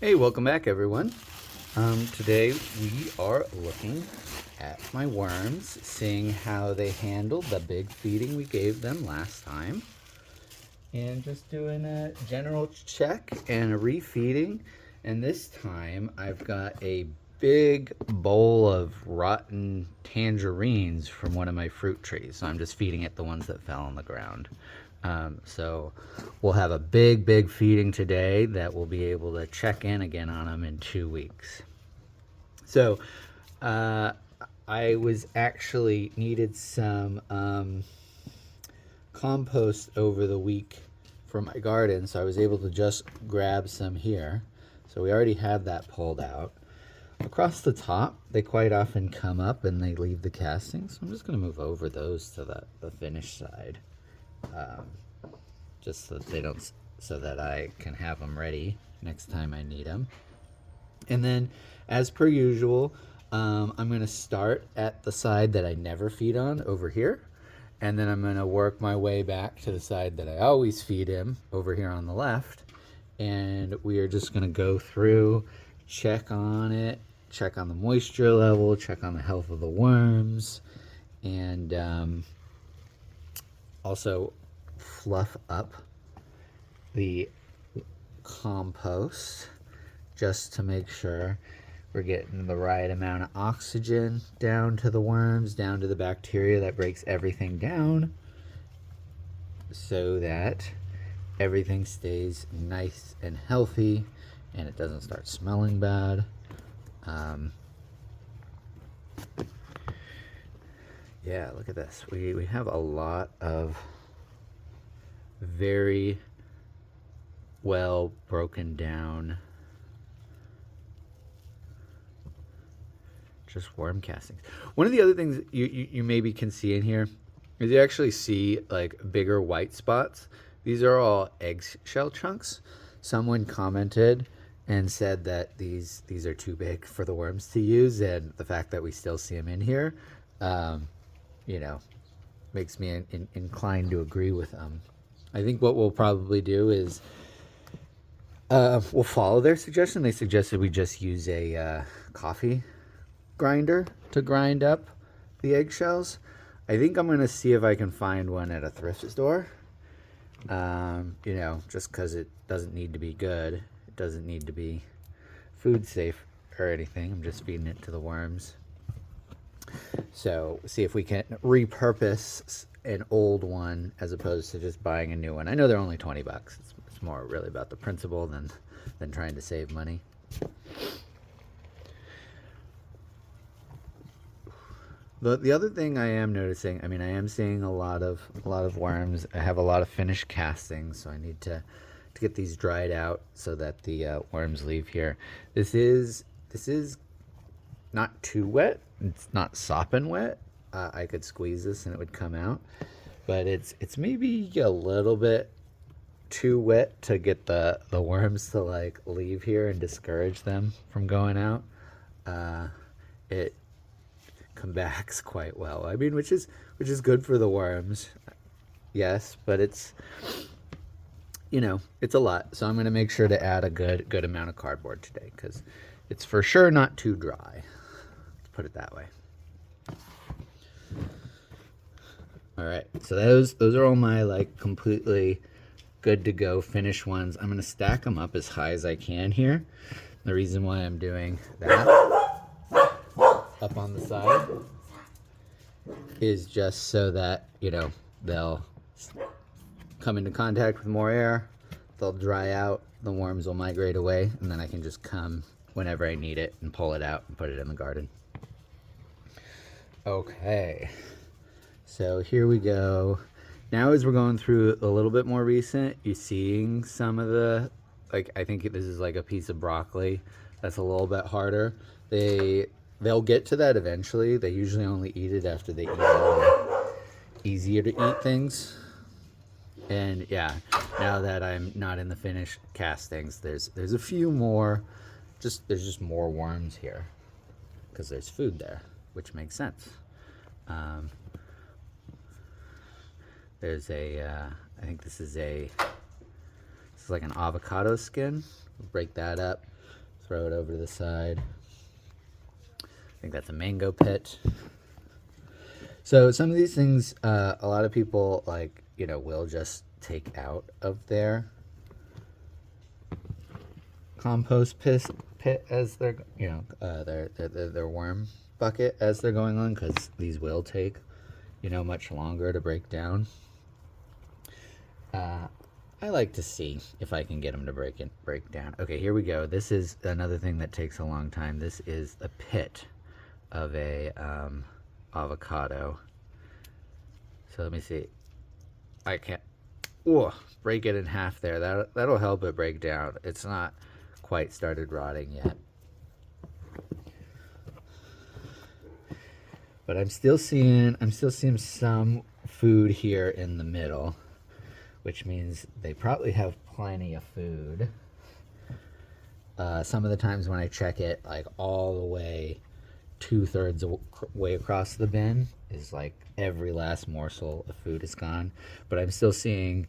Hey, welcome back everyone. Today we are looking at my worms, seeing how they handled the big feeding we gave them last time. And just doing a general check and a refeeding. And this time I've got a big bowl of rotten tangerines from one of my fruit trees. So I'm just feeding it the ones that fell on the ground. So we'll have a big feeding today that we'll be able to check in again on them in 2 weeks. So I was actually needed some compost over the week for my garden, so I was able to just grab some here. So we already had that pulled out. Across the top, they quite often come up and they leave the castings. So I'm just going to move over those to the finished side, just so that they don't, so that I can have them ready next time I need them. And then, as per usual, I'm going to start at the side that I never feed on over here. And then I'm going to work my way back to the side that I always feed him over here on the left. And we are just going to go through, check on it, check on the moisture level, check on the health of the worms, and also fluff up the compost just to make sure we're getting the right amount of oxygen down to the worms, down to the bacteria that breaks everything down, so that everything stays nice and healthy and it doesn't start smelling bad. Yeah, look at this. We have a lot of very well broken down just worm castings. One of the other things you maybe can see in here is you actually see like bigger white spots. These are all eggshell chunks. Someone commented and said that these are too big for the worms to use, and the fact that we still see them in here, you know, makes me inclined to agree with them. I think what we'll probably do is we'll follow their suggestion. They suggested we just use a coffee grinder to grind up the eggshells. I think I'm gonna see if I can find one at a thrift store. You know, just because it doesn't need to be good, it doesn't need to be food safe or anything. I'm just feeding it to the worms. So see if we can repurpose an old one as opposed to just buying a new one. I know they're only 20 bucks. It's more really about the principle than trying to save money. The other thing I am noticing, I mean, I am seeing a lot of worms. I have a lot of finished castings, so I need to get these dried out so that the worms leave here. This is not too wet. It's not sopping wet. I could squeeze this and it would come out, but it's maybe a little bit too wet to get the worms to like leave here and discourage them from going out. It combats quite well. I mean, which is good for the worms, yes, but it's, you know, it's a lot. So I'm going to make sure to add a good amount of cardboard today, because it's for sure not too dry. Let's put it that way. All right, so those are all my like completely good to go finished ones. I'm going to stack them up as high as I can here. The reason why I'm doing that up on the side is just so that, you know, they'll come into contact with more air, they'll dry out, the worms will migrate away, and then I can just come whenever I need it and pull it out and put it in the garden. Okay, so here we go. Now as we're going through a little bit more recent, you're seeing some of the, like, I think this is like a piece of broccoli that's a little bit harder. They'll get to that eventually. They usually only eat it after they eat all easier to eat things. And yeah, now that I'm not in the finished castings, there's a few more, there's just more worms here because there's food there, which makes sense. There's I think this is like an avocado skin. We'll break that up, Throw it over to the side. I think that's a mango pit. So some of these things, a lot of people will just take out of their compost pit as their their worm bucket as they're going on, because these will take much longer to break down. I like to see if I can get them to break down. Okay, here we go. This is another thing that takes a long time. This is a pit of a avocado. So let me see. I can't break it in half there. That'll help it break down. It's not quite started rotting yet. But I'm still seeing some food here in the middle, which means they probably have plenty of food. Some of the times when I check it, like all the way 2/3 way across the bin, is like every last morsel of food is gone. But I'm still seeing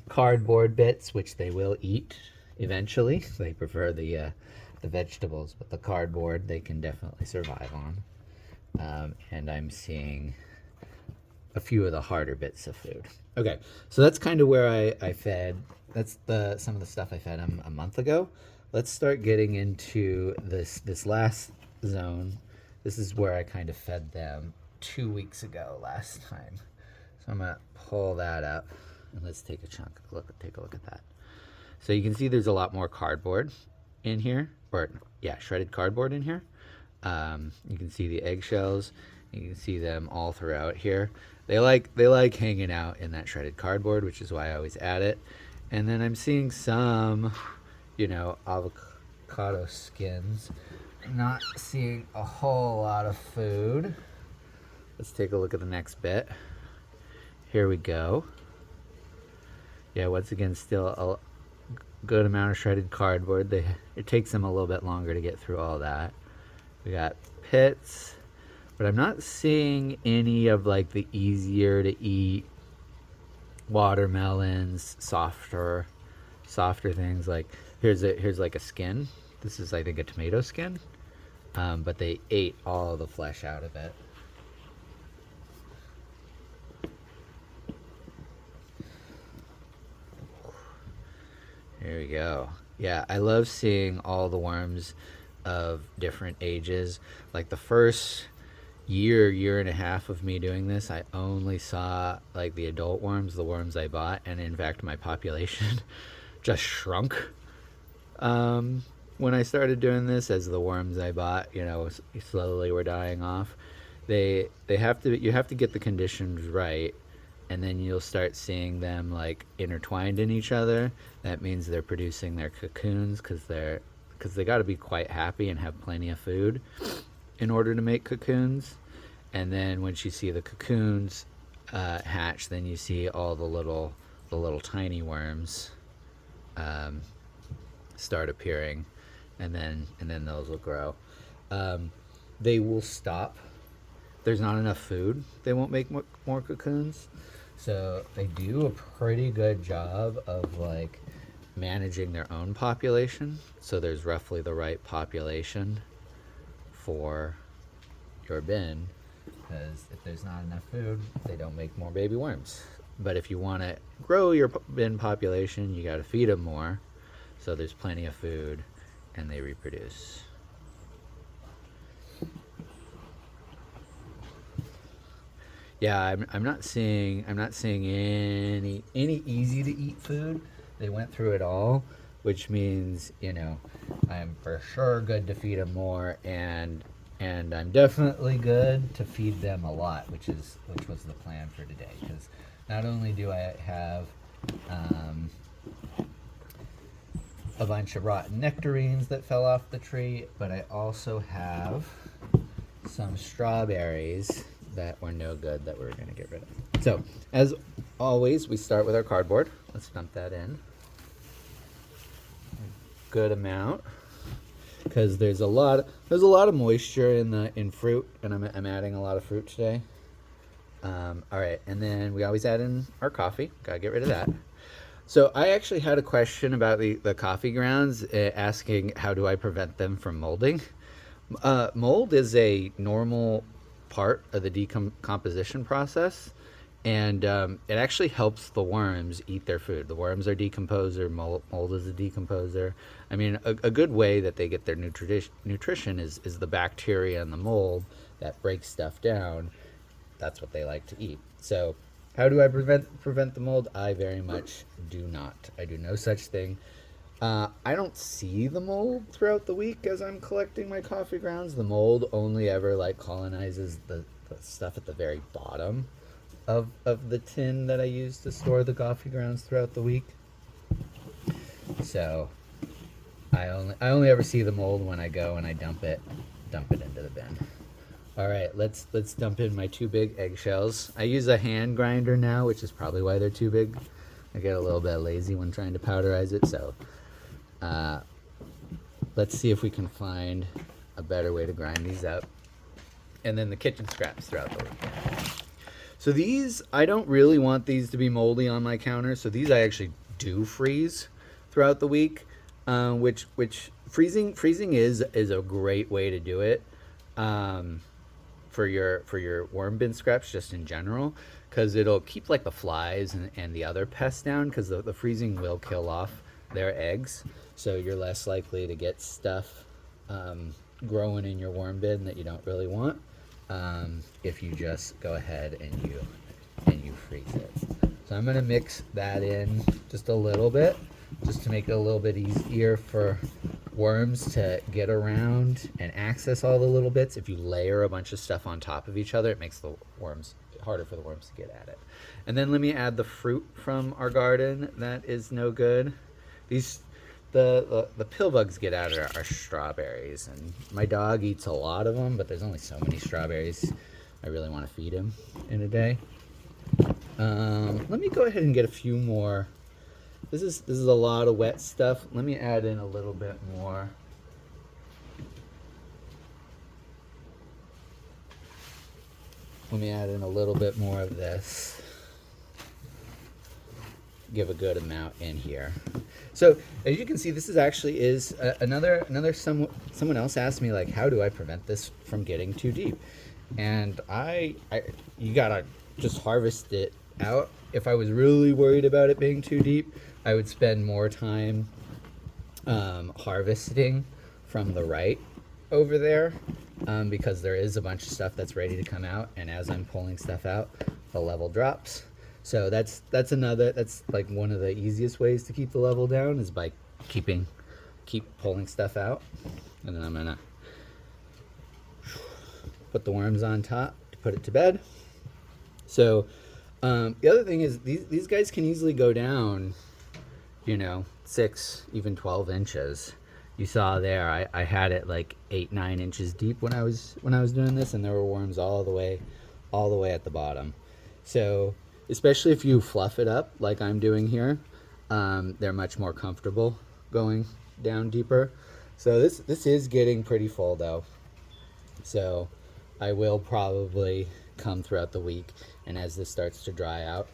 cardboard bits, which they will eat eventually. They prefer the vegetables, but the cardboard they can definitely survive on. And I'm seeing a few of the harder bits of food. Okay, so that's kind of where I fed. That's some of the stuff I fed them a month ago. Let's start getting into this last zone. This is where I kind of fed them 2 weeks ago last time. So I'm gonna pull that up and let's take a take a look at that. So you can see there's a lot more cardboard in here, shredded cardboard in here. You can see the eggshells. You can see them all throughout here. They like hanging out in that shredded cardboard, which is why I always add it. And then I'm seeing some, avocado skins. I'm not seeing a whole lot of food. Let's take a look at the next bit. Here we go. Yeah, once again, still a good amount of shredded cardboard. It takes them a little bit longer to get through all that. We got pits, but I'm not seeing any of like the easier to eat watermelons, softer things. Like here's like a skin. This is, I think, a tomato skin, but they ate all the flesh out of it. Here we go. Yeah, I love seeing all the worms of different ages. Like the first year and a half of me doing this, I only saw like the adult worms, the worms I bought, and in fact my population just shrunk when I started doing this, as the worms I bought, slowly were dying off. You have to get the conditions right, and then you'll start seeing them like intertwined in each other. That means they're producing their cocoons, because they got to be quite happy and have plenty of food in order to make cocoons. And then once you see the cocoons hatch, then you see all the little tiny worms start appearing, and then those will grow. They will stop. If there's not enough food, they won't make more cocoons. So they do a pretty good job of like managing their own population. So there's roughly the right population for your bin, because if there's not enough food, they don't make more baby worms. But if you want to grow your bin population, you got to feed them more, so there's plenty of food and they reproduce. Yeah, I'm not seeing any easy to eat food. They went through it all, which means I'm for sure good to feed them more, and I'm definitely good to feed them a lot, which was the plan for today. Because not only do I have a bunch of rotten nectarines that fell off the tree, but I also have some strawberries that were no good that we're going to get rid of. So, as always, we start with our cardboard. Let's dump that in. Good amount, because there's a lot of moisture in fruit, and I'm adding a lot of fruit today. All right, and then we always add in our coffee. Gotta get rid of that. So I actually had a question about the coffee grounds, asking how do I prevent them from molding. Mold is a normal part of the decomposition process, and it actually helps the worms eat their food. The worms are decomposer, mold is a decomposer. I mean, a good way that they get their nutrition is the bacteria in the mold that breaks stuff down. That's what they like to eat. So how do I prevent the mold? I very much do not. I do no such thing. I don't see the mold throughout the week as I'm collecting my coffee grounds. The mold only ever like colonizes the stuff at the very bottom of the tin that I use to store the coffee grounds throughout the week. So I only ever see the mold when I go and I dump it into the bin. All right, let's dump in my 2 big eggshells. I use a hand grinder now, which is probably why they're too big. I get a little bit lazy when trying to powderize it, so let's see if we can find a better way to grind these up. And then the kitchen scraps throughout the week. So these, I don't really want these to be moldy on my counter, so these I actually do freeze throughout the week, which freezing is a great way to do it. For your worm bin scraps just in general, because it'll keep like the flies and the other pests down, because the freezing will kill off their eggs, so you're less likely to get stuff growing in your worm bin that you don't really want, if you just go ahead and you freeze it. So I'm gonna mix that in just a little bit, just to make it a little bit easier for worms to get around and access all the little bits. If you layer a bunch of stuff on top of each other, it makes the worms harder for the worms to get at it. And then let me add the fruit from our garden that is no good. The pill bugs get out of our strawberries, and my dog eats a lot of them, but there's only so many strawberries I really want to feed him in a day. Let me go ahead and get a few more. This is a lot of wet stuff. Let me add in a little bit more. Let me add in a little bit more of this. Give a good amount in here. So as you can see, this is actually someone else asked me, like, how do I prevent this from getting too deep? And you gotta just harvest it out. If I was really worried about it being too deep, I would spend more time harvesting from the right over there, because there is a bunch of stuff that's ready to come out, and as I'm pulling stuff out, the level drops. So that's like one of the easiest ways to keep the level down, is by keep pulling stuff out. And then I'm gonna put the worms on top to put it to bed. So the other thing is these guys can easily go down, 6, even 12 inches. You saw there, I had it like 8-9 inches deep when I was doing this, and there were worms all the way at the bottom. So especially if you fluff it up like I'm doing here, they're much more comfortable going down deeper. So this is getting pretty full though. So I will probably come throughout the week, and as this starts to dry out,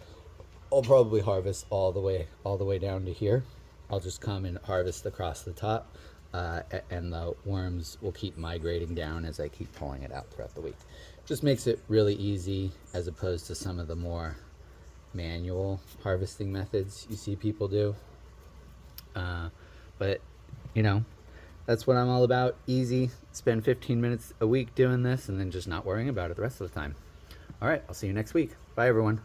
I'll probably harvest all the way down to here. I'll just come and harvest across the top, and the worms will keep migrating down as I keep pulling it out throughout the week. Just makes it really easy, as opposed to some of the more manual harvesting methods you see people do. But that's what I'm all about. Easy. Spend 15 minutes a week doing this, and then just not worrying about it the rest of the time. All right, I'll see you next week. Bye, everyone.